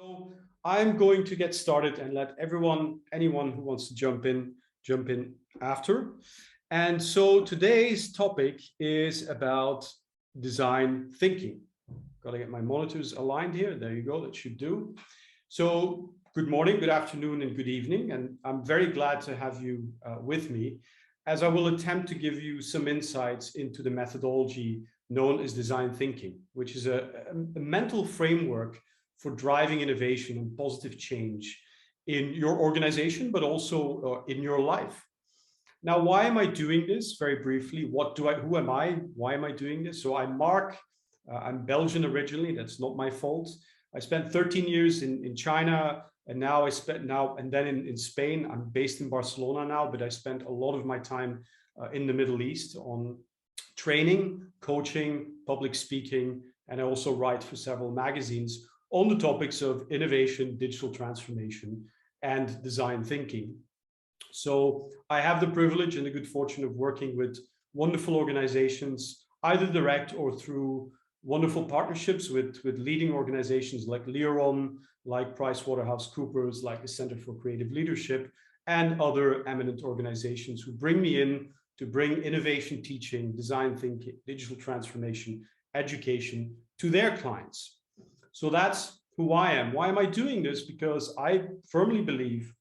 So I'm going to get started and let anyone who wants to jump in after. And so today's topic is about design thinking. Got to get my monitors aligned here. There you go. That should do. So good morning, good afternoon, and good evening. And I'm very glad to have you with me, as I will attempt to give you some insights into the methodology known as design thinking, which is a mental framework for driving innovation and positive change in your organization, but also in your life. Now, why am I doing this? Very briefly, who am I? Why am I doing this? So I'm Marc. I'm Belgian originally. That's not my fault. I spent 13 years in China, and then in Spain. I'm based in Barcelona now, but I spent a lot of my time in the Middle East on training, coaching, public speaking, and I also write for several magazines on the topics of innovation, digital transformation, and design thinking. So I have the privilege and the good fortune of working with wonderful organizations, either direct or through wonderful partnerships with leading organizations like Leron, like PricewaterhouseCoopers, like the Center for Creative Leadership, and other eminent organizations who bring me in to bring innovation teaching, design thinking, digital transformation, education to their clients. So that's who I am. Why am I doing this? Because I firmly believe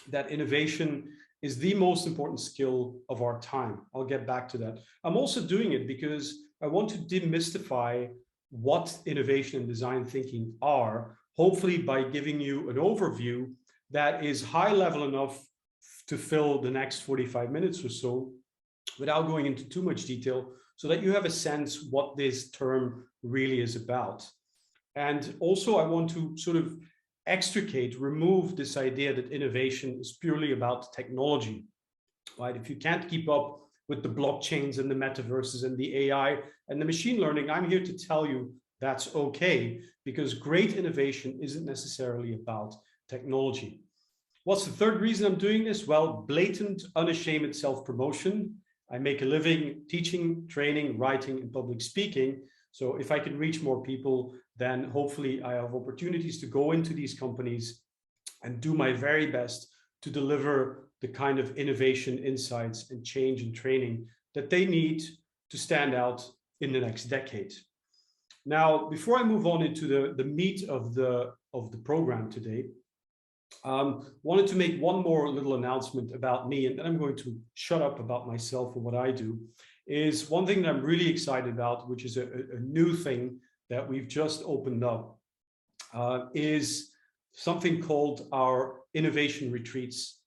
that innovation is the most important skill of our time. I'll get back to that. I'm also doing it because I want to demystify what innovation and design thinking are, hopefully by giving you an overview that is high level enough to fill the next 45 minutes or so without going into too much detail, so that you have a sense what this term really is about. And also I want to sort of remove this idea that innovation is purely about technology, right? If you can't keep up with the blockchains and the metaverses and the AI and the machine learning, I'm here to tell you that's okay, because great innovation isn't necessarily about technology. What's the third reason I'm doing this? Well, blatant, unashamed self-promotion. I make a living teaching, training, writing, and public speaking. So if I can reach more people, then hopefully I have opportunities to go into these companies and do my very best to deliver the kind of innovation, insights, and change and training that they need to stand out in the next decade. Now, before I move on into the meat of the program today, wanted to make one more little announcement about me, and then I'm going to shut up about myself and what I do. Is one thing that I'm really excited about, which is a new thing that we've just opened up, is something called our innovation retreats.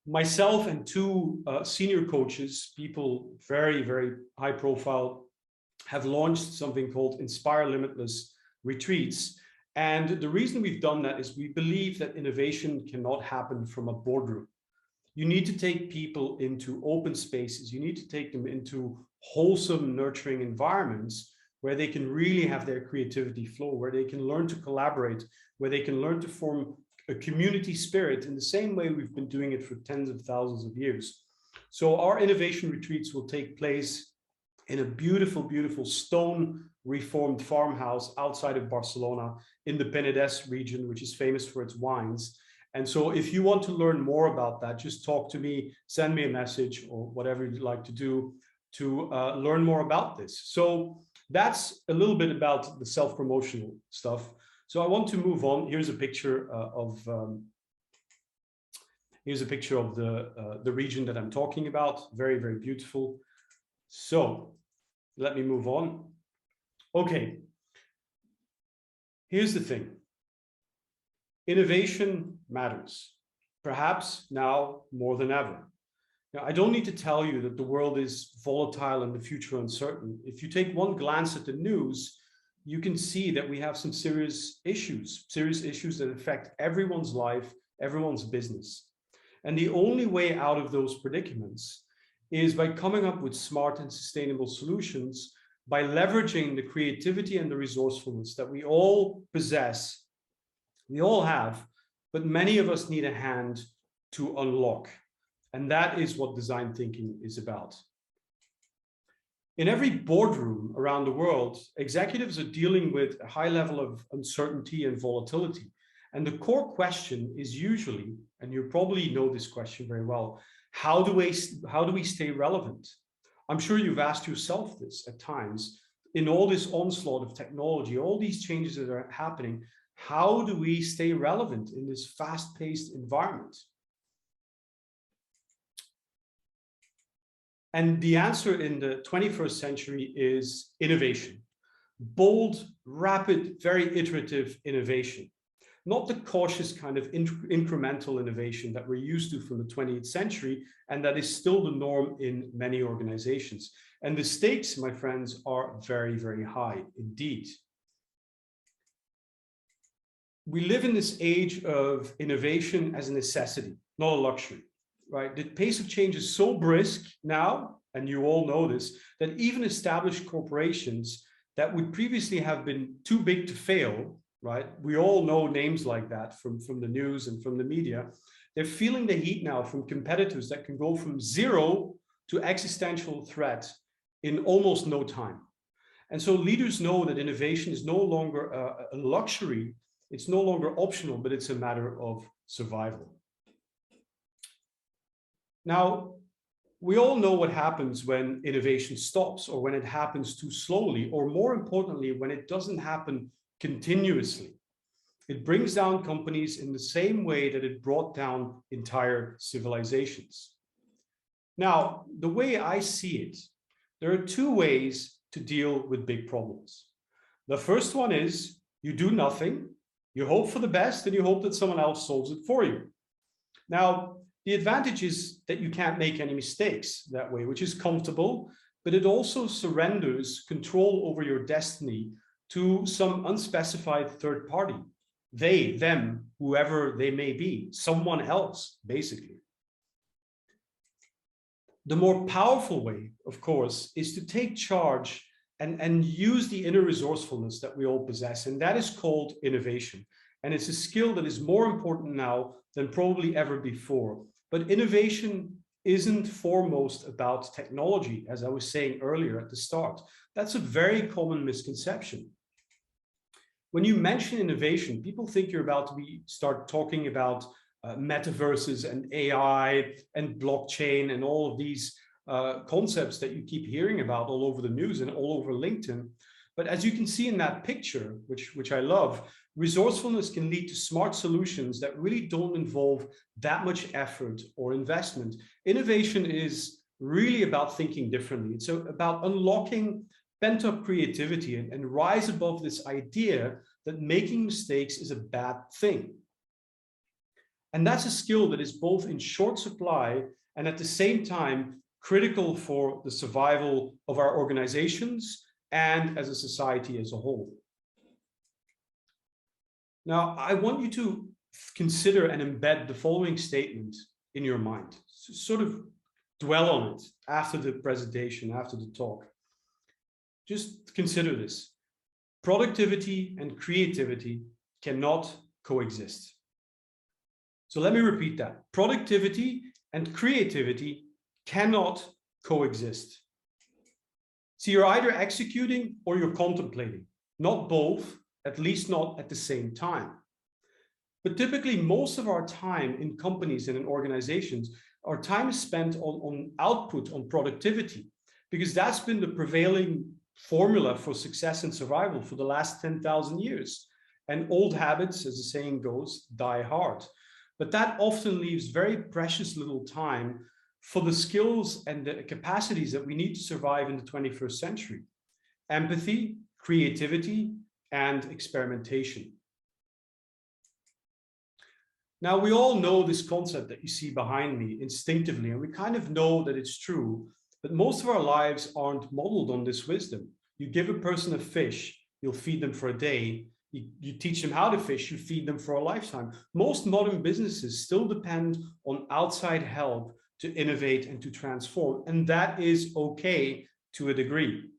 Myself and two senior coaches, people very, very high profile, have launched something called Inspire Limitless Retreats. And the reason we've done that is we believe that innovation cannot happen from a boardroom. You need to take people into open spaces. You need to take them into wholesome, nurturing environments where they can really have their creativity flow, where they can learn to collaborate, where they can learn to form a community spirit in the same way we've been doing it for tens of thousands of years. So our innovation retreats will take place in a beautiful, beautiful stone reformed farmhouse outside of Barcelona in the Penedès region, which is famous for its wines. And so if you want to learn more about that, just talk to me, send me a message or whatever you'd like to do to learn more about this. So that's a little bit about the self-promotional stuff. So I want to move on. Here's a picture of the region that I'm talking about. Very, very beautiful. So let me move on. Okay. Here's the thing. Innovation matters, perhaps now more than ever. Now, I don't need to tell you that the world is volatile and the future uncertain. If you take one glance at the news, you can see that we have some serious issues that affect everyone's life, everyone's business. And the only way out of those predicaments is by coming up with smart and sustainable solutions, by leveraging the creativity and the resourcefulness that we all possess. We all have, but many of us need a hand to unlock. And that is what design thinking is about. In every boardroom around the world, executives are dealing with a high level of uncertainty and volatility. And the core question is usually, and you probably know this question very well, how do we stay relevant? I'm sure you've asked yourself this at times. In all this onslaught of technology, all these changes that are happening, how do we stay relevant in this fast-paced environment? And the answer in the 21st century is innovation. Bold, rapid, very iterative innovation. Not the cautious kind of incremental innovation that we're used to from the 20th century, and that is still the norm in many organizations. And the stakes, my friends, are very, very high indeed. We live in this age of innovation as a necessity, not a luxury, right? The pace of change is so brisk now, and you all know this, that even established corporations that would previously have been too big to fail, right? We all know names like that from the news and from the media. They're feeling the heat now from competitors that can go from zero to existential threat in almost no time. And so leaders know that innovation is no longer a luxury. It's no longer optional, but it's a matter of survival. Now, we all know what happens when innovation stops, or when it happens too slowly, or more importantly, when it doesn't happen continuously. It brings down companies in the same way that it brought down entire civilizations. Now, the way I see it, there are two ways to deal with big problems. The first one is you do nothing, you hope for the best, and you hope that someone else solves it for you. Now, the advantage is that you can't make any mistakes that way, which is comfortable, but it also surrenders control over your destiny to some unspecified third party. They, them, whoever they may be, someone else, basically. The more powerful way, of course, is to take charge and use the inner resourcefulness that we all possess, and that is called innovation. And it's a skill that is more important now than probably ever before. But innovation isn't foremost about technology, as I was saying earlier at the start. That's a very common misconception. When you mention innovation, people think you're about to start talking about metaverses and AI and blockchain and all of these concepts that you keep hearing about all over the news and all over LinkedIn. But as you can see in that picture, which I love, resourcefulness can lead to smart solutions that really don't involve that much effort or investment. Innovation is really about thinking differently. It's about unlocking pent-up creativity and rise above this idea that making mistakes is a bad thing. And that's a skill that is both in short supply and at the same time critical for the survival of our organizations and as a society as a whole. Now, I want you to consider and embed the following statement in your mind. So sort of dwell on it after the presentation, after the talk. Just consider this. Productivity and creativity cannot coexist. So let me repeat that. Productivity and creativity cannot coexist. So you're either executing or you're contemplating, not both, at least not at the same time. But typically, most of our time in companies and in organizations, our time is spent on output, on productivity, because that's been the prevailing formula for success and survival for the last 10,000 years. And old habits, as the saying goes, die hard. But that often leaves very precious little time for the skills and the capacities that we need to survive in the 21st century. Empathy, creativity, and experimentation. Now, we all know this concept that you see behind me instinctively, and we kind of know that it's true, but most of our lives aren't modeled on this wisdom. You give a person a fish, you'll feed them for a day. You teach them how to fish, you feed them for a lifetime. Most modern businesses still depend on outside help to innovate and to transform, and that is okay to a degree.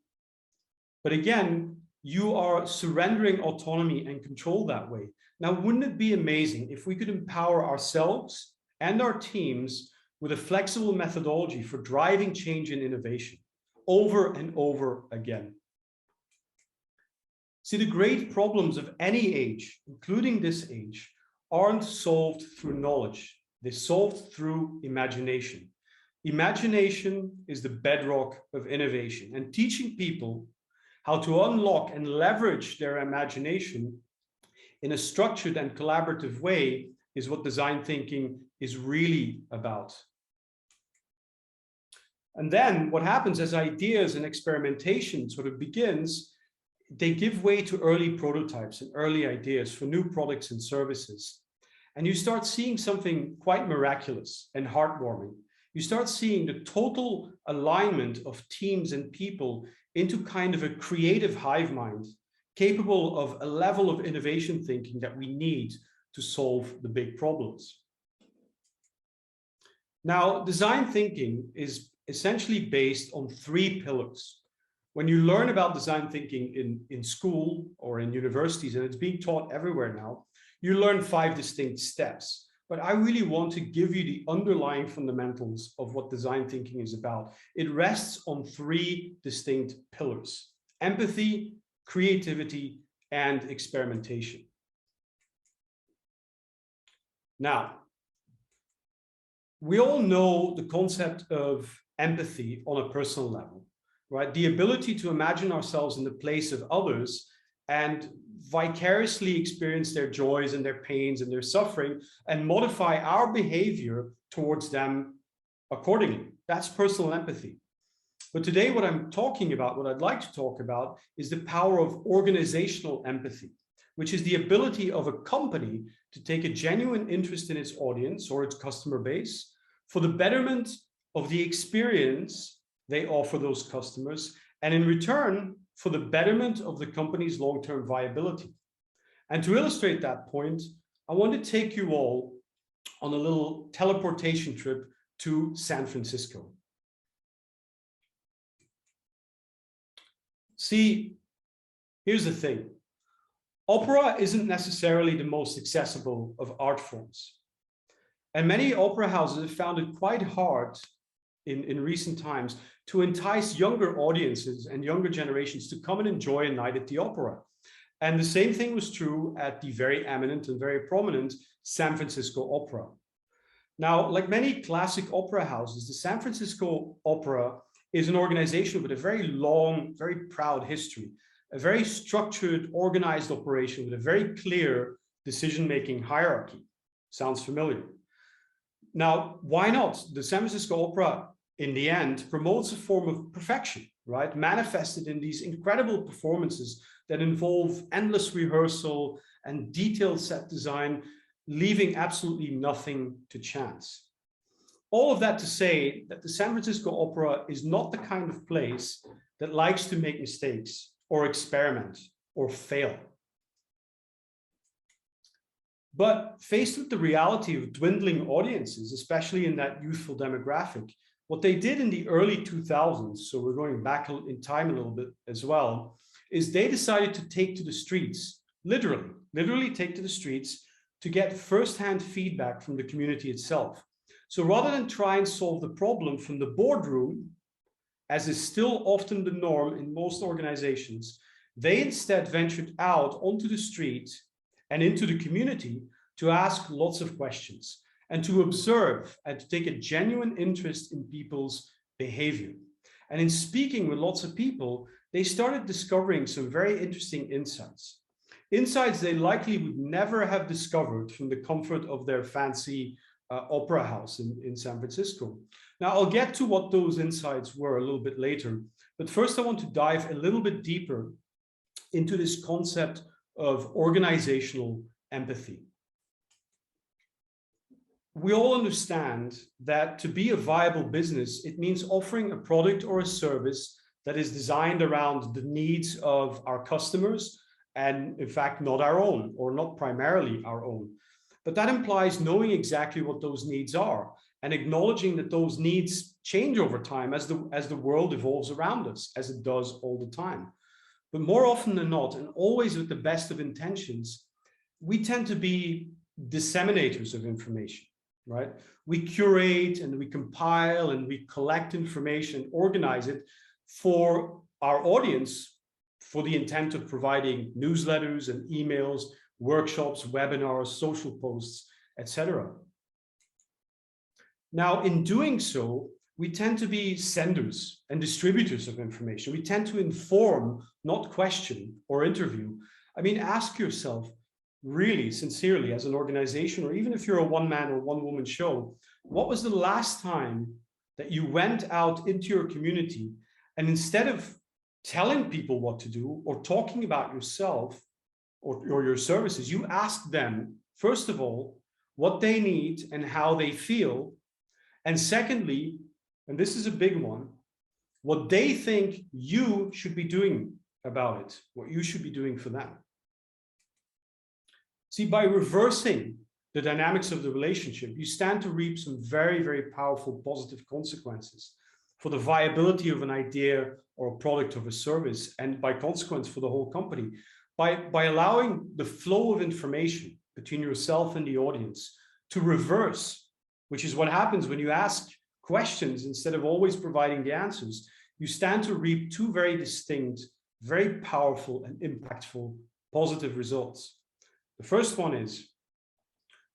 But again, you are surrendering autonomy and control that way. Now, wouldn't it be amazing if we could empower ourselves and our teams with a flexible methodology for driving change and innovation? over and over again. See, the great problems of any age, including this age, aren't solved through knowledge. They're solved through imagination. Imagination is the bedrock of innovation, and teaching people how to unlock and leverage their imagination in a structured and collaborative way is what design thinking is really about. And then what happens as ideas and experimentation sort of begins, they give way to early prototypes and early ideas for new products and services. And you start seeing something quite miraculous and heartwarming. You start seeing the total alignment of teams and people into kind of a creative hive mind, capable of a level of innovation thinking that we need to solve the big problems. Now, design thinking is essentially based on 3 pillars. When you learn about design thinking in school or in universities, and it's being taught everywhere now, you learn 5 distinct steps. But I really want to give you the underlying fundamentals of what design thinking is about. It rests on 3 distinct pillars: empathy, creativity, and experimentation. Now, we all know the concept of empathy on a personal level, right? The ability to imagine ourselves in the place of others and vicariously experience their joys and their pains and their suffering and modify our behavior towards them accordingly. That's personal empathy. But today, what I'm talking about, what I'd like to talk about, is the power of organizational empathy, which is the ability of a company to take a genuine interest in its audience or its customer base for the betterment of the experience they offer those customers, and in return, for the betterment of the company's long-term viability. And to illustrate that point, I want to take you all on a little teleportation trip to San Francisco. See, here's the thing. Opera isn't necessarily the most accessible of art forms. And many opera houses have found it quite hard in recent times to entice younger audiences and younger generations to come and enjoy a night at the opera. And the same thing was true at the very eminent and very prominent San Francisco Opera. Now, like many classic opera houses, the San Francisco Opera is an organization with a very long, very proud history, a very structured, organized operation with a very clear decision-making hierarchy. Sounds familiar. Now, why not? The San Francisco Opera, in the end, promotes a form of perfection, right? Manifested in these incredible performances that involve endless rehearsal and detailed set design, leaving absolutely nothing to chance. All of that to say that the San Francisco Opera is not the kind of place that likes to make mistakes or experiment or fail. But faced with the reality of dwindling audiences, especially in that youthful demographic, what they did in the early 2000s, so we're going back in time a little bit as well, is they decided to take to the streets, literally take to the streets to get firsthand feedback from the community itself. So rather than try and solve the problem from the boardroom, as is still often the norm in most organizations, they instead ventured out onto the street and into the community to ask lots of questions and to observe and to take a genuine interest in people's behavior. And in speaking with lots of people, they started discovering some very interesting insights. Insights they likely would never have discovered from the comfort of their fancy opera house in San Francisco. Now, I'll get to what those insights were a little bit later, but first I want to dive a little bit deeper into this concept of organizational empathy. We all understand that to be a viable business, it means offering a product or a service that is designed around the needs of our customers and, in fact, not our own, or not primarily our own. But that implies knowing exactly what those needs are and acknowledging that those needs change over time as the world evolves around us, as it does all the time. But more often than not, and always with the best of intentions, we tend to be disseminators of information, right? We curate and we compile and we collect information, organize it for our audience for the intent of providing newsletters and emails, workshops, webinars, social posts, etc. Now, in doing so, we tend to be senders and distributors of information. We tend to inform, not question or interview. I mean, ask yourself really sincerely as an organization, or even if you're a one-man or one-woman show, what was the last time that you went out into your community and instead of telling people what to do or talking about yourself or your services, you asked them, first of all, what they need and how they feel. And secondly, and this is a big one, what they think you should be doing about it, what you should be doing for them. See, by reversing the dynamics of the relationship, you stand to reap some very, very powerful positive consequences for the viability of an idea or a product of a service, and by consequence for the whole company. By allowing the flow of information between yourself and the audience to reverse, which is what happens when you ask questions instead of always providing the answers, you stand to reap two very distinct, very powerful and impactful positive results. The first one is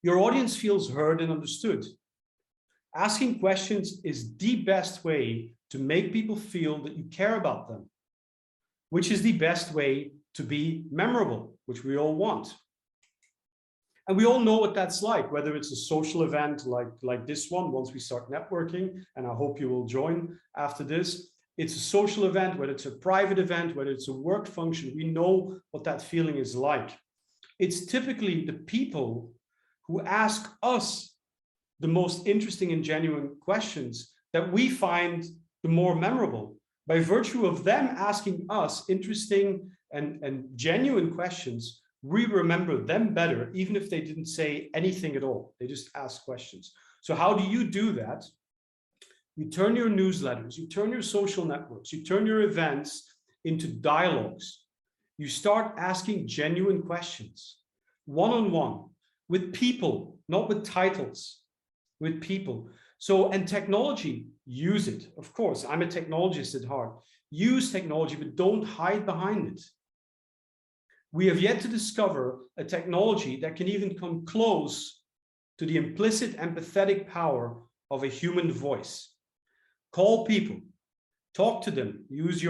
your audience feels heard and understood. Asking questions is the best way to make people feel that you care about them, which is the best way to be memorable, which we all want. And we all know what that's like, whether it's a social event like this one, once we start networking, and I hope you will join after this. It's a social event, whether it's a private event, whether it's a work function, we know what that feeling is like. It's typically the people who ask us the most interesting and genuine questions that we find the more memorable. By virtue of them asking us interesting and genuine questions, we remember them better, even if they didn't say anything at all. They just asked questions. So how do you do that? You turn your newsletters, you turn your social networks, you turn your events into dialogues. You start asking genuine questions, one-on-one, with people, not with titles, with people. So, and technology, use it. Of course, I'm a technologist at heart. Use technology, but don't hide behind it. We have yet to discover a technology that can even come close to the implicit empathetic power of a human voice. Call people, talk to them, use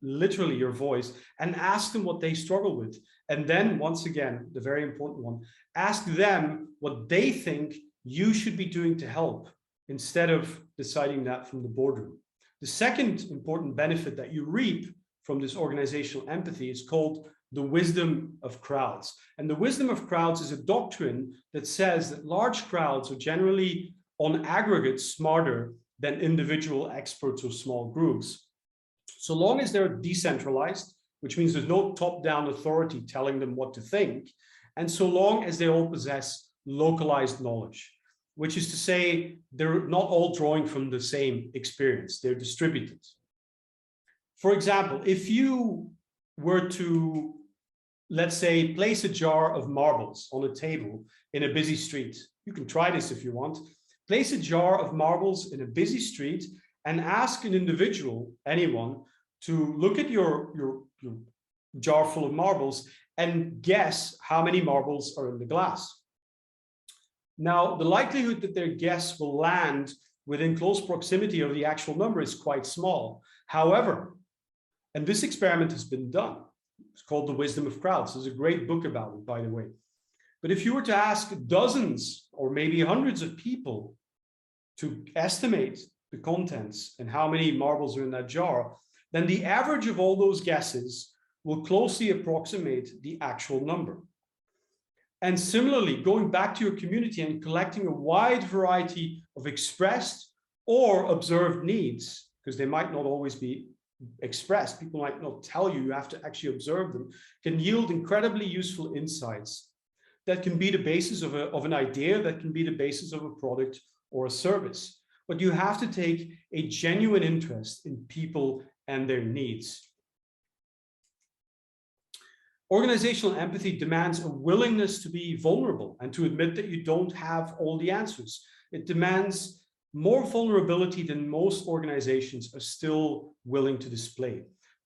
literally your voice, and ask them what they struggle with. And then once again, the very important one, ask them what they think you should be doing to help, instead of deciding that from the boardroom. The second important benefit that you reap from this organizational empathy is called the wisdom of crowds. And the wisdom of crowds is a doctrine that says that large crowds are generally on aggregate smarter than individual experts or small groups. So long as they're decentralized, which means there's no top-down authority telling them what to think, and so long as they all possess localized knowledge, which is to say they're not all drawing from the same experience, they're distributed. For example, if you were to, let's say, place a jar of marbles on a table in a busy street, you can try this if you want, place a jar of marbles in a busy street and ask an individual, anyone, to look at your jar full of marbles and guess how many marbles are in the glass. Now, the likelihood that their guess will land within close proximity of the actual number is quite small. However, and this experiment has been done, it's called The Wisdom of Crowds. There's a great book about it, by the way. But if you were to ask dozens or maybe hundreds of people to estimate the contents and how many marbles are in that jar, then the average of all those guesses will closely approximate the actual number. And similarly, going back to your community and collecting a wide variety of expressed or observed needs, because they might not always be expressed, people might not tell you, you have to actually observe them, can yield incredibly useful insights that can be the basis of an idea, that can be the basis of a product or a service. But you have to take a genuine interest in people and their needs. Organizational empathy demands a willingness to be vulnerable and to admit that you don't have all the answers. It demands more vulnerability than most organizations are still willing to display.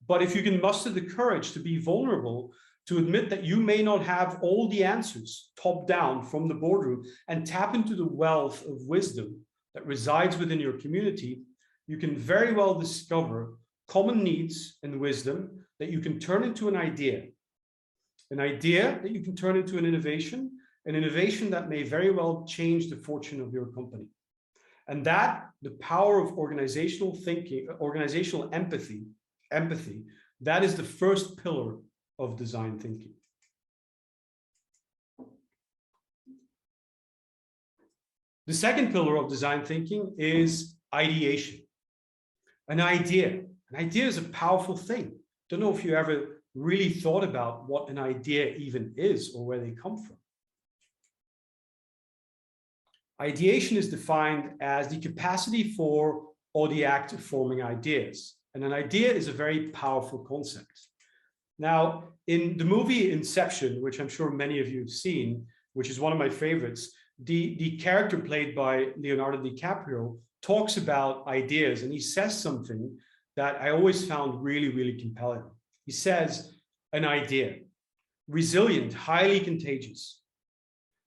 But if you can muster the courage to be vulnerable, to admit that you may not have all the answers top down from the boardroom, and tap into the wealth of wisdom that resides within your community, you can very well discover common needs and wisdom that you can turn into an idea that you can turn into an innovation that may very well change the fortune of your company. And that, the power of organizational thinking, organizational empathy, that is the first pillar of design thinking. The second pillar of design thinking is ideation. An idea is a powerful thing. Don't know if you ever really thought about what an idea even is or where they come from. Ideation is defined as the capacity for or the act of forming ideas. And an idea is a very powerful concept. Now, in the movie Inception, which I'm sure many of you have seen, which is one of my favorites, the character played by Leonardo DiCaprio talks about ideas, and he says something that I always found really, really compelling. He says, an idea, resilient, highly contagious.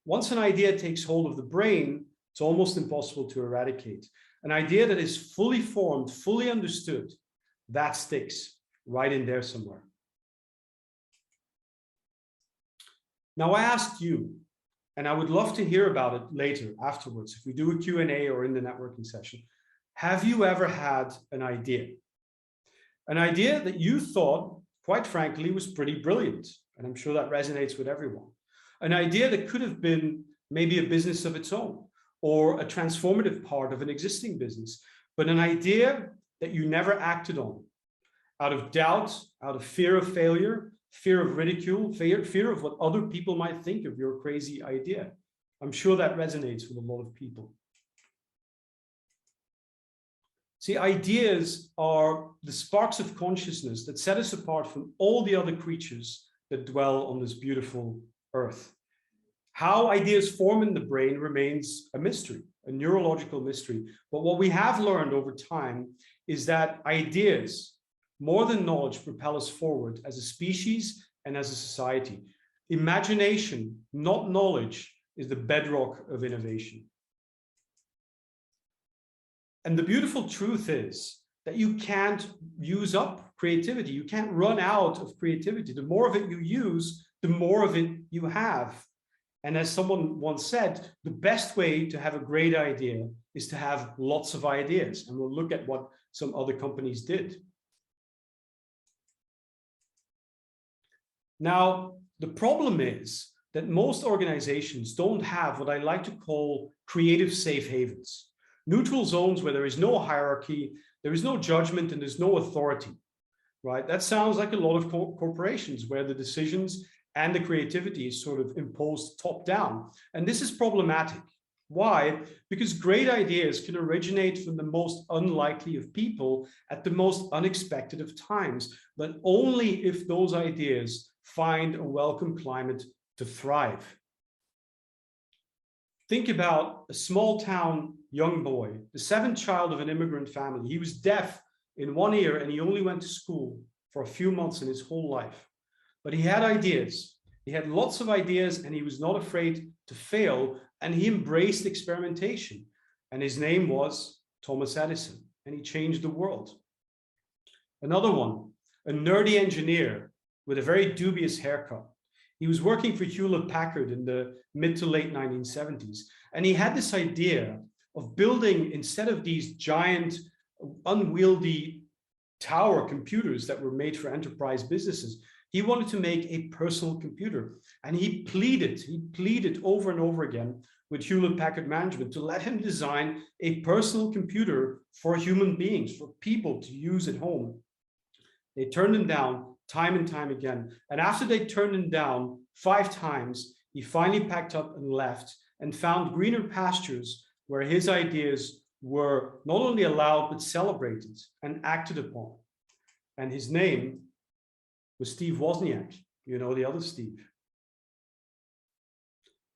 Once an idea takes hold of the brain, it's almost impossible to eradicate. An idea that is fully formed, fully understood, that sticks right in there somewhere. Now, I asked you, and I would love to hear about it later, afterwards, if we do a Q&A or in the networking session. Have you ever had an idea? An idea that you thought, quite frankly, was pretty brilliant. And I'm sure that resonates with everyone. An idea that could have been maybe a business of its own, or a transformative part of an existing business, but an idea that you never acted on, out of doubt, out of fear of failure, fear of ridicule, fear of what other people might think of your crazy idea. I'm sure that resonates with a lot of people. See, ideas are the sparks of consciousness that set us apart from all the other creatures that dwell on this beautiful earth. How ideas form in the brain remains a mystery, a neurological mystery. But what we have learned over time is that ideas, more than knowledge, propel us forward as a species and as a society. Imagination, not knowledge, is the bedrock of innovation. And the beautiful truth is that you can't use up creativity. You can't run out of creativity. The more of it you use, the more of it you have. And as someone once said, the best way to have a great idea is to have lots of ideas. And we'll look at what some other companies did. Now, the problem is that most organizations don't have what I like to call creative safe havens. Neutral zones where there is no hierarchy, there is no judgment, and there's no authority, right? That sounds like a lot of corporations where the decisions and the creativity is sort of imposed top down. And this is problematic. Why? Because great ideas can originate from the most unlikely of people at the most unexpected of times, but only if those ideas find a welcome climate to thrive. Think about a small town young boy, the seventh child of an immigrant family. He was deaf in one ear and he only went to school for a few months in his whole life. But he had ideas. He had lots of ideas and he was not afraid to fail, and he embraced experimentation. And his name was Thomas Edison, and he changed the world. Another one, a nerdy engineer with a very dubious haircut. He was working for Hewlett Packard in the mid to late 1970s. And he had this idea of building, instead of these giant, unwieldy tower computers that were made for enterprise businesses, he wanted to make a personal computer. And he pleaded over and over again with Hewlett Packard management to let him design a personal computer for human beings, for people to use at home. They turned him down time and time again. And after they turned him down 5 times, he finally packed up and left and found greener pastures where his ideas were not only allowed, but celebrated and acted upon. And his name was Steve Wozniak, you know, the other Steve.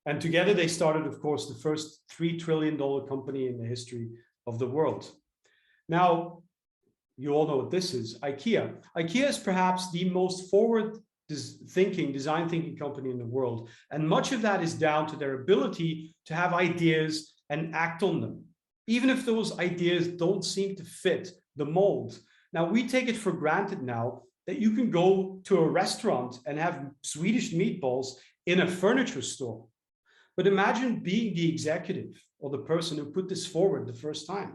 And together they started, of course, the first $3 trillion company in the history of the world. Now, you all know what this is, IKEA. IKEA is perhaps the most forward design thinking company in the world. And much of that is down to their ability to have ideas and act on them, even if those ideas don't seem to fit the mold. Now, we take it for granted now that you can go to a restaurant and have Swedish meatballs in a furniture store. But imagine being the executive or the person who put this forward the first time.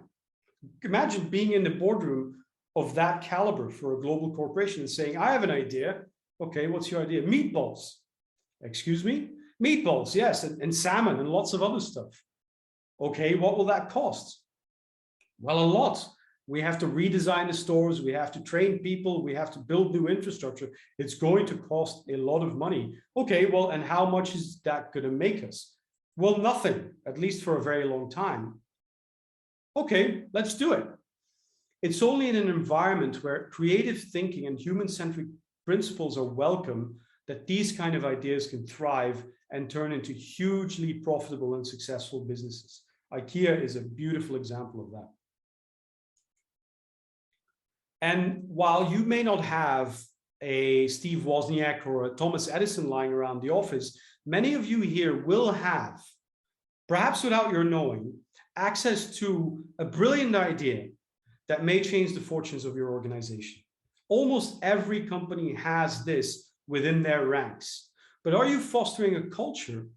Imagine being in the boardroom of that caliber for a global corporation and saying, I have an idea. Okay, what's your idea? Meatballs. Excuse me? Meatballs, yes, and salmon and lots of other stuff. Okay, what will that cost? Well, a lot. We have to redesign the stores. We have to train people. We have to build new infrastructure. It's going to cost a lot of money. Okay, well, and how much is that going to make us? Well, nothing, at least for a very long time. Okay, let's do it. It's only in an environment where creative thinking and human-centric principles are welcome that these kind of ideas can thrive and turn into hugely profitable and successful businesses. IKEA is a beautiful example of that. And while you may not have a Steve Wozniak or a Thomas Edison lying around the office, many of you here will have, perhaps without your knowing, access to a brilliant idea that may change the fortunes of your organization. Almost every company has this within their ranks. But are you fostering a culture,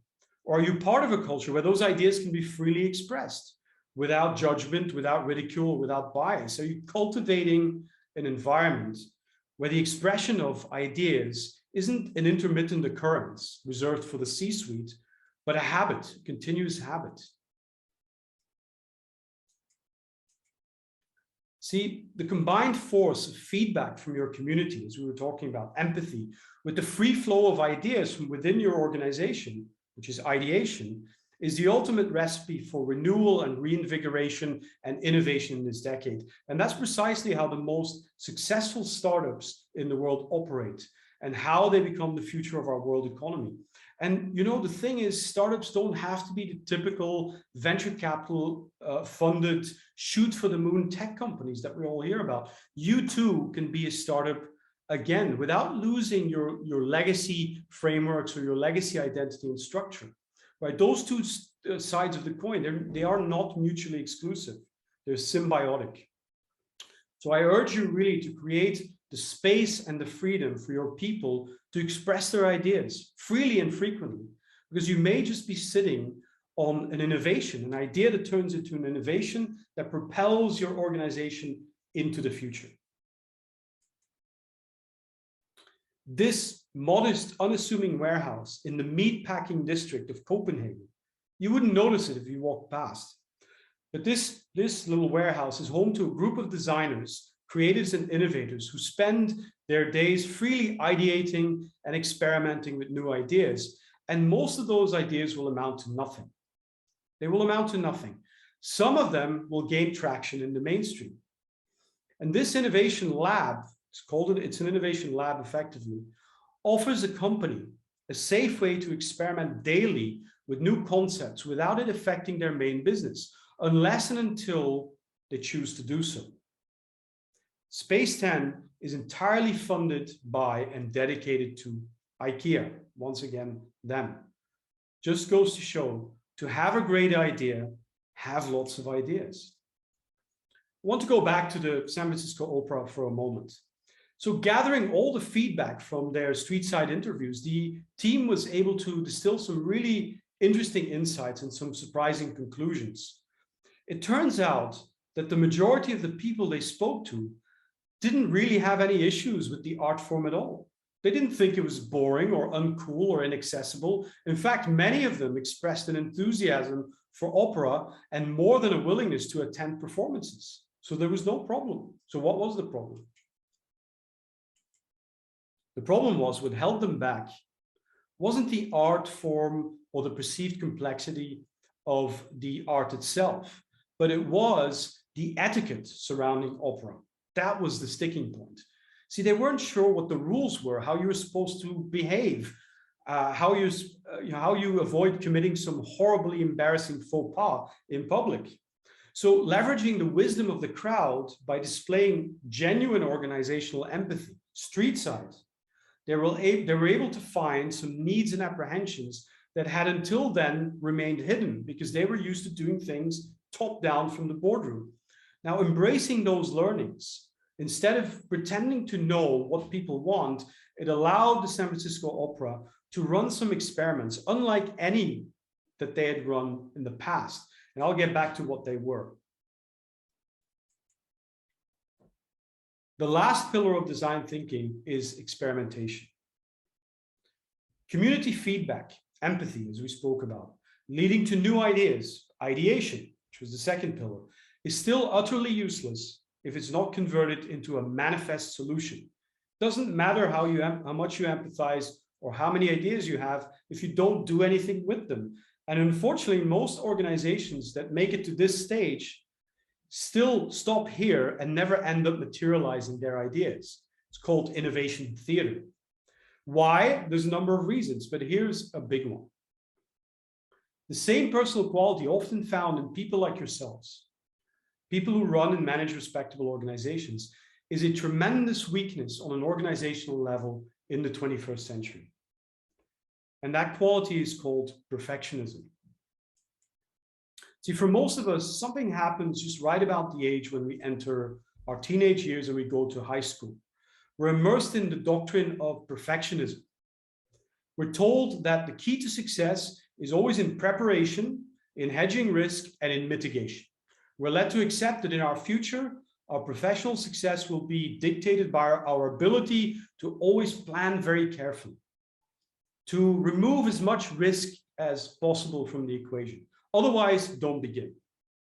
or are you part of a culture where those ideas can be freely expressed without judgment, without ridicule, without bias? Are you cultivating an environment where the expression of ideas isn't an intermittent occurrence reserved for the C-suite, but a habit, a continuous habit? See, the combined force of feedback from your community, as we were talking about, empathy, with the free flow of ideas from within your organization, which is ideation, is the ultimate recipe for renewal and reinvigoration and innovation in this decade. And that's precisely how the most successful startups in the world operate and how they become the future of our world economy. And you know, the thing is, startups don't have to be the typical venture capital funded shoot for the moon tech companies that we all hear about. You too can be a startup again without losing your legacy frameworks or your legacy identity and structure. Right? Those two sides of the coin, they are not mutually exclusive. They're symbiotic. So I urge you really to create the space and the freedom for your people to express their ideas freely and frequently, because you may just be sitting on an innovation, an idea that turns into an innovation that propels your organization into the future. This modest, unassuming warehouse in the meatpacking district of Copenhagen, you wouldn't notice it if you walked past. But this little warehouse is home to a group of designers, creatives and innovators who spend their days freely ideating and experimenting with new ideas. And most of those ideas will amount to nothing. They will amount to nothing. Some of them will gain traction in the mainstream. And this innovation lab, it's an innovation lab effectively, offers a company a safe way to experiment daily with new concepts without it affecting their main business, unless and until they choose to do so. Space 10 is entirely funded by and dedicated to IKEA. Once again, them. Just goes to show, to have a great idea, have lots of ideas. I want to go back to the San Francisco Opera for a moment. So gathering all the feedback from their street-side interviews, the team was able to distill some really interesting insights and some surprising conclusions. It turns out that the majority of the people they spoke to didn't really have any issues with the art form at all. They didn't think it was boring or uncool or inaccessible. In fact, many of them expressed an enthusiasm for opera and more than a willingness to attend performances. So there was no problem. So what was the problem? The problem was, what held them back wasn't the art form or the perceived complexity of the art itself, but it was the etiquette surrounding opera. That was the sticking point. See, they weren't sure what the rules were, how you were supposed to behave, how you avoid committing some horribly embarrassing faux pas in public. So leveraging the wisdom of the crowd by displaying genuine organizational empathy, street side, they were able to find some needs and apprehensions that had until then remained hidden because they were used to doing things top down from the boardroom. Now, embracing those learnings, instead of pretending to know what people want, it allowed the San Francisco Opera to run some experiments, unlike any that they had run in the past. And I'll get back to what they were. The last pillar of design thinking is experimentation. Community feedback, empathy, as we spoke about, leading to new ideas, ideation, which was the second pillar, is still utterly useless if it's not converted into a manifest solution. Doesn't matter how much you empathize or how many ideas you have if you don't do anything with them. And unfortunately, most organizations that make it to this stage still stop here and never end up materializing their ideas. It's called innovation theater. Why? There's a number of reasons, but here's a big one. The same personal quality often found in people like yourselves, people who run and manage respectable organizations, is a tremendous weakness on an organizational level in the 21st century. And that quality is called perfectionism. See, for most of us, something happens just right about the age when we enter our teenage years and we go to high school. We're immersed in the doctrine of perfectionism. We're told that the key to success is always in preparation, in hedging risk, and in mitigation. We're led to accept that in our future, our professional success will be dictated by our ability to always plan very carefully, to remove as much risk as possible from the equation. Otherwise, don't begin.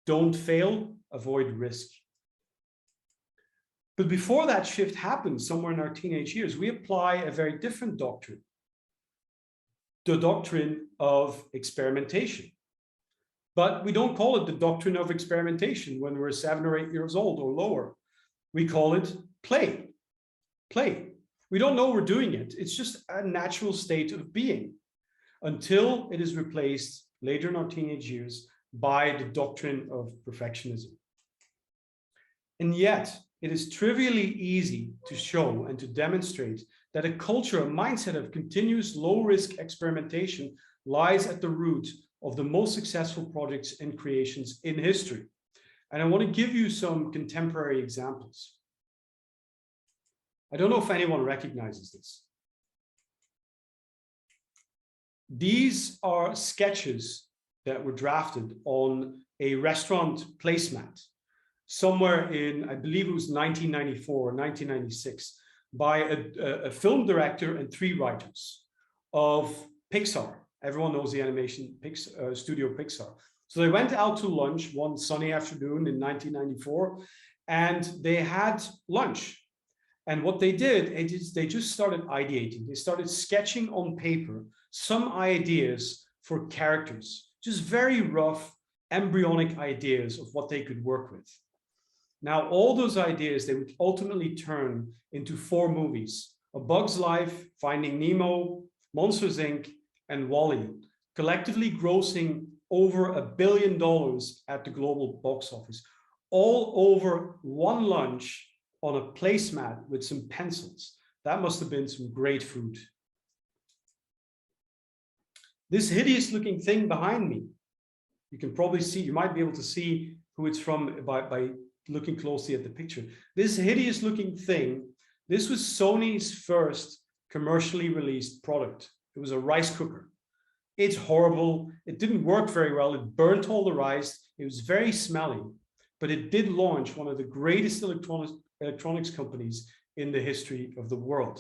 Don't fail, avoid risk. But before that shift happens, somewhere in our teenage years, we apply a very different doctrine, the doctrine of experimentation. But we don't call it the doctrine of experimentation when we're 7 or 8 years old or lower. We call it play. Play. We don't know we're doing it. It's just a natural state of being until it is replaced later in our teenage years by the doctrine of perfectionism. And yet, it is trivially easy to show and to demonstrate that a culture, a mindset of continuous low-risk experimentation lies at the root of the most successful projects and creations in history. And I want to give you some contemporary examples. I don't know if anyone recognizes this. These are sketches that were drafted on a restaurant placemat somewhere in, I believe it was 1994 or 1996, by a film director and 3 writers of Pixar. Everyone knows the animation studio Pixar. So they went out to lunch one sunny afternoon in 1994, and they had lunch. And what they did is they just started ideating. They started sketching on paper some ideas for characters, just very rough, embryonic ideas of what they could work with. Now, all those ideas, they would ultimately turn into 4 movies: A Bug's Life, Finding Nemo, Monsters, Inc., and WALL-E, collectively grossing over $1 billion at the global box office, all over one lunch on a placemat with some pencils. That must have been some great food. This hideous looking thing behind me, you can probably see, you might be able to see who it's from by looking closely at the picture. This hideous looking thing, this was Sony's first commercially released product. It was a rice cooker. It's horrible. It didn't work very well. It burnt all the rice. It was very smelly, but it did launch one of the greatest electronics companies in the history of the world.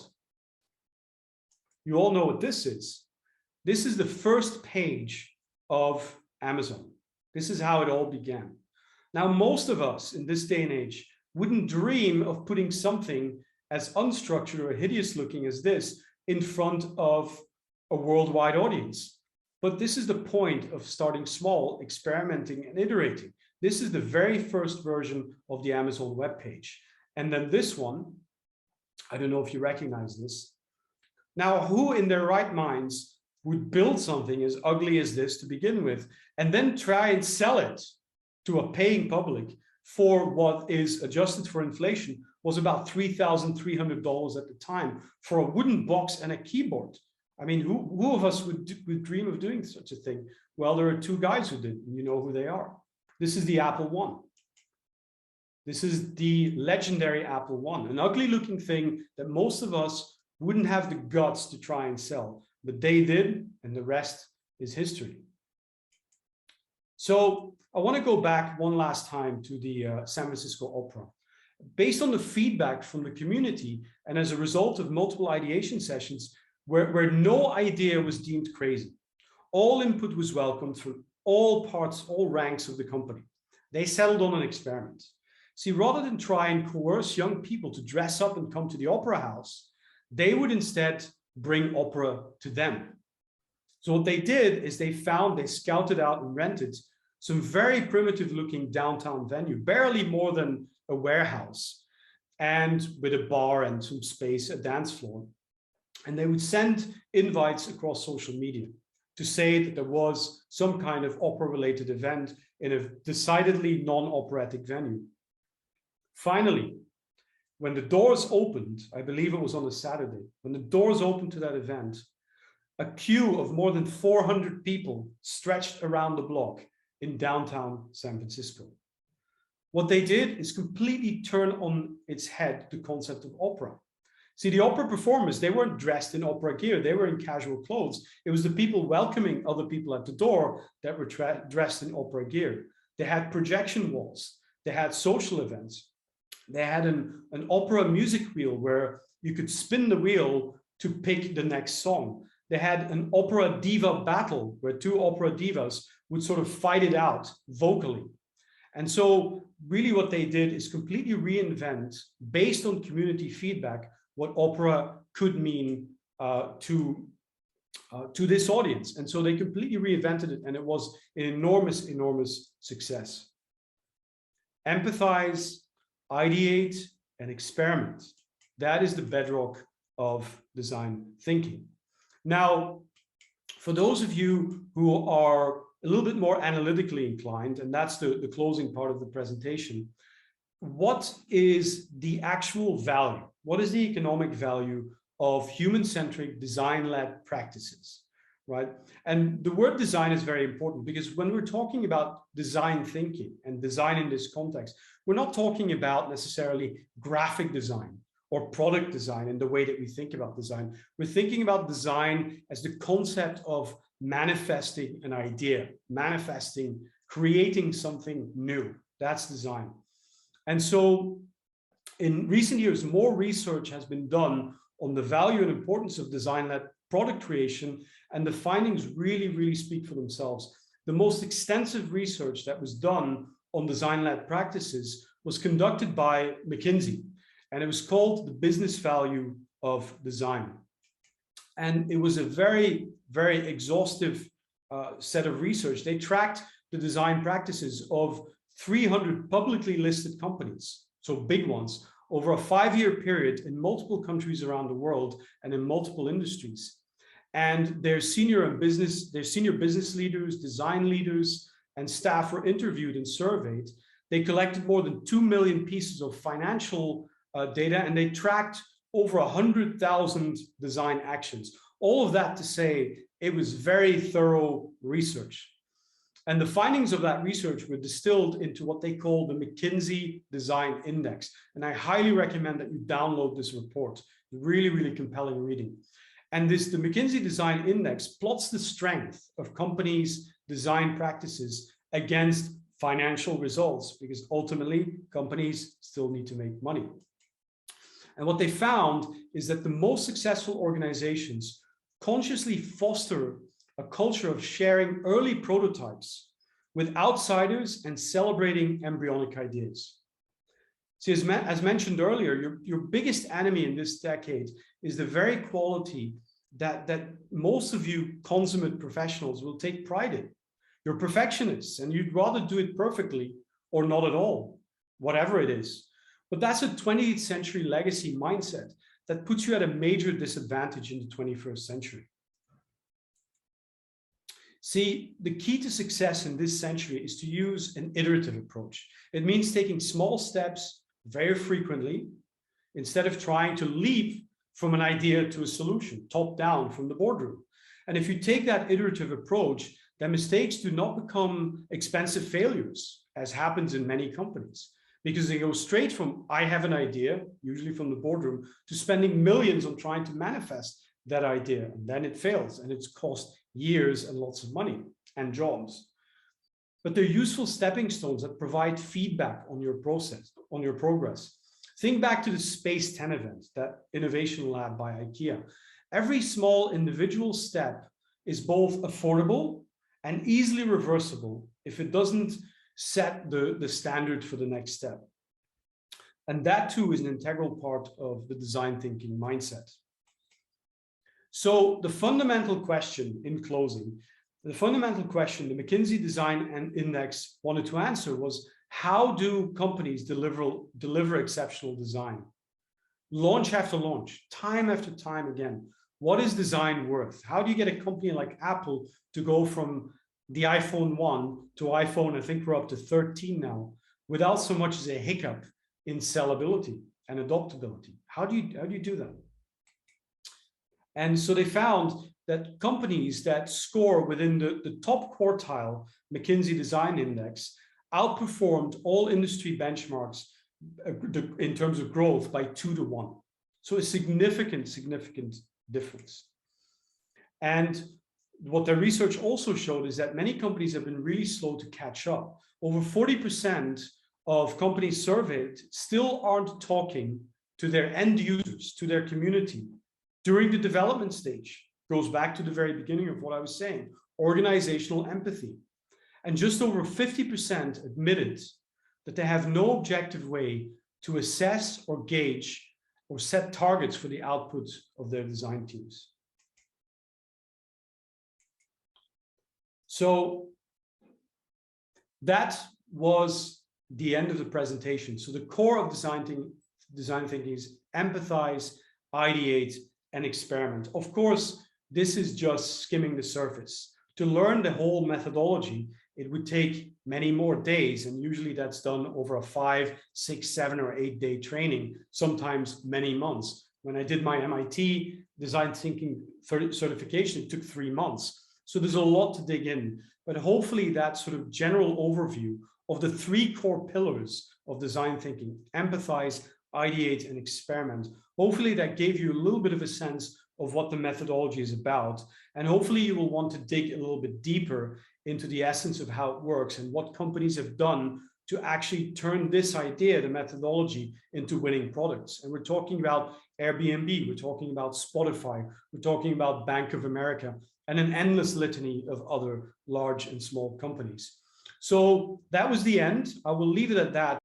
You all know what this is. This is the first page of Amazon. This is how it all began. Now, most of us in this day and age wouldn't dream of putting something as unstructured or hideous looking as this in front of a worldwide audience. But this is the point of starting small, experimenting and iterating. This is the very first version of the Amazon webpage. And then this one, I don't know if you recognize this. Now, who in their right minds would build something as ugly as this to begin with, and then try and sell it to a paying public for what is adjusted for inflation was about $3,300 at the time for a wooden box and a keyboard. I mean, who of us would dream of doing such a thing? Well, there are two guys who did, and you know who they are. This is the Apple I. This is the legendary Apple I, an ugly looking thing that most of us wouldn't have the guts to try and sell, but they did, and the rest is history. So I want to go back one last time to the San Francisco Opera. Based on the feedback from the community, and as a result of multiple ideation sessions, where no idea was deemed crazy, all input was welcomed from all parts, all ranks of the company. They settled on an experiment. See, rather than try and coerce young people to dress up and come to the opera house, they would instead bring opera to them. So what they did is they scouted out and rented some very primitive looking downtown venue, barely more than a warehouse, and with a bar and some space, a dance floor. And they would send invites across social media to say that there was some kind of opera-related event in a decidedly non-operatic venue. Finally, when the doors opened, I believe it was on a Saturday, when the doors opened to that event, a queue of more than 400 people stretched around the block in downtown San Francisco. What they did is completely turn on its head the concept of opera. See, the opera performers, they weren't dressed in opera gear, they were in casual clothes. It was the people welcoming other people at the door that were dressed in opera gear. They had projection walls, they had social events. They had an opera music wheel where you could spin the wheel to pick the next song. They had an opera diva battle where two opera divas would sort of fight it out vocally. And so really what they did is completely reinvent, based on community feedback, what opera could mean to this audience. And so they completely reinvented it, and it was an enormous, enormous success. Empathize, ideate, and experiment. That is the bedrock of design thinking. Now, for those of you who are a little bit more analytically inclined, and that's the closing part of the presentation, what is the actual value? What is the economic value of human-centric design-led practices, right? And the word design is very important, because when we're talking about design thinking and design in this context, we're not talking about necessarily graphic design or product design in the way that we think about design. We're thinking about design as the concept of manifesting an idea, manifesting, creating something new. That's design. And so in recent years, more research has been done on the value and importance of design-led product creation, and the findings really, really speak for themselves. The most extensive research that was done on design-led practices was conducted by McKinsey, and it was called the business value of design. And it was a very, very exhaustive set of research. They tracked the design practices of 300 publicly listed companies, so big ones, over a 5-year period in multiple countries around the world and in multiple industries. And their senior business leaders, design leaders, and staff were interviewed and surveyed. They collected more than 2 million pieces of financial data, and they tracked over 100,000 design actions. All of that to say, it was very thorough research. And the findings of that research were distilled into what they call the McKinsey Design Index. And I highly recommend that you download this report. Really, really compelling reading. And the McKinsey Design Index plots the strength of companies' design practices against financial results, because ultimately companies still need to make money. And what they found is that the most successful organizations consciously foster a culture of sharing early prototypes with outsiders and celebrating embryonic ideas. See, as mentioned earlier, your biggest enemy in this decade is the very quality that most of you consummate professionals will take pride in. You're perfectionists, and you'd rather do it perfectly or not at all, whatever it is. But that's a 20th century legacy mindset that puts you at a major disadvantage in the 21st century. See, the key to success in this century is to use an iterative approach. It means taking small steps very frequently instead of trying to leap from an idea to a solution, top down from the boardroom. And if you take that iterative approach, then mistakes do not become expensive failures, as happens in many companies, because they go straight from, I have an idea, usually from the boardroom, to spending millions on trying to manifest that idea. And then it fails, and it's cost years and lots of money and jobs. But they're useful stepping stones that provide feedback on your process, on your progress. Think back to the Space 10 event, that innovation lab by IKEA. Every small individual step is both affordable and easily reversible if it doesn't set the standard for the next step. And that too is an integral part of the design thinking mindset. So the fundamental question in closing, the fundamental question the McKinsey Design Index wanted to answer was, how do companies deliver exceptional design? Launch after launch, time after time again. What is design worth? How do you get a company like Apple to go from the iPhone 1 to iPhone, I think we're up to 13 now, without so much as a hiccup in sellability and adoptability? How do you do that? And so they found that companies that score within the top quartile McKinsey Design Index outperformed all industry benchmarks in terms of growth by 2 to 1. So a significant difference. And what their research also showed is that many companies have been really slow to catch up. Over 40% of companies surveyed still aren't talking to their end users, to their community during the development stage. Goes back to the very beginning of what I was saying, organizational empathy. And just over 50% admitted that they have no objective way to assess or gauge or set targets for the output of their design teams. So that was the end of the presentation. So the core of design thinking is empathize, ideate, and experiment. Of course, this is just skimming the surface. To learn the whole methodology, it would take many more days, and usually that's done over a 5, 6, 7, or 8 day training, sometimes many months. When I did my MIT design thinking certification, it took 3 months. So there's a lot to dig in, but hopefully that sort of general overview of the 3 core pillars of design thinking, empathize, ideate, and experiment, hopefully that gave you a little bit of a sense of what the methodology is about. And hopefully you will want to dig a little bit deeper into the essence of how it works and what companies have done to actually turn this idea, the methodology, into winning products. And we're talking about Airbnb, we're talking about Spotify, we're talking about Bank of America, and an endless litany of other large and small companies. So that was the end. I will leave it at that.